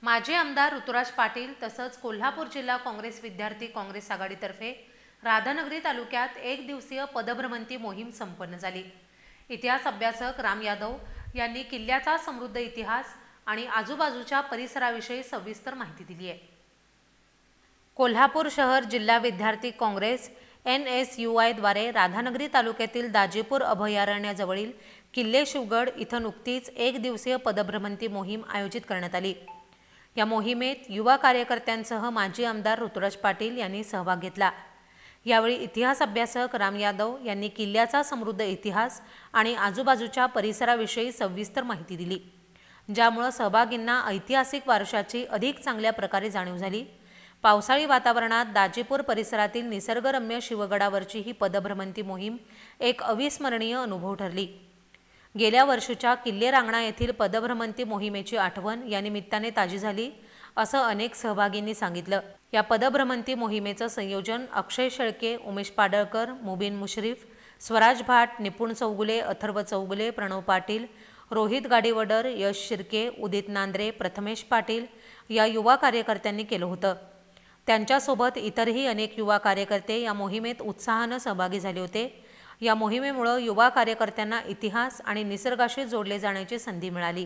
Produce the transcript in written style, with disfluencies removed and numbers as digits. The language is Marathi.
माजी आमदार ऋतुराज पाटील तसंच कोल्हापूर जिल्हा काँग्रेस विद्यार्थी काँग्रेस आघाडीतर्फे राधानगरी तालुक्यात एक दिवसीय पदभ्रमंती मोहीम संपन्न झाली। इतिहास अभ्यासक राम यादव यांनी किल्ल्याचा समृद्ध इतिहास आणि आजूबाजूच्या परिसराविषयी सविस्तर माहिती दिली आहे। कोल्हापूर शहर जिल्हा विद्यार्थी काँग्रेस NSUI द्वारे राधानगरी तालुक्यातील दाजीपूर अभयारण्याजवळील किल्ले शिवगड इथं नुकतीच एक दिवसीय पदभ्रमंती मोहीम आयोजित करण्यात आली। या मोहिमेत युवा कार्यकर्त्यांसह माजी आमदार ऋतुराज पाटील यांनी सहभाग घेतला। यावेळी इतिहास अभ्यासक राम यादव यांनी किल्ल्याचा समृद्ध इतिहास आणि आजूबाजूच्या परिसराविषयी सविस्तर माहिती दिली, ज्यामुळे सहभागींना ऐतिहासिक वारशाची अधिक चांगल्या प्रकारे जाणीव झाली। पावसाळी वातावरणात दाजीपूर परिसरातील निसर्गरम्य शिवगडावरची ही पदभ्रमंती मोहीम एक अविस्मरणीय अनुभव ठरली। गेल्या वर्षीच्या किल्ले रांगणा येथील पदभ्रमंती मोहिमेची आठवण या निमित्ताने ताजी झाली, असं अनेक सहभागींनी सांगितलं। या पदभ्रमंती मोहिमेचं संयोजन अक्षय शेळके, उमेश पाडळकर, मुबीन मुश्रीफ, स्वराज भाट, निपुण चौगुले, अथर्व चौगुले, प्रणव पाटील, रोहित गाडीवडर, यश शिर्के, उदित नांद्रे, प्रथमेश पाटील या युवा कार्यकर्त्यांनी केलं होतं। त्यांच्यासोबत इतरही अनेक युवा कार्यकर्ते या मोहिमेत उत्साहानं सहभागी झाले होते। या मोहिमेमुळे युवा कार्यकर्त्यांना इतिहास आणि निसर्गाशी जोडले जाण्याची संधी मिळाली।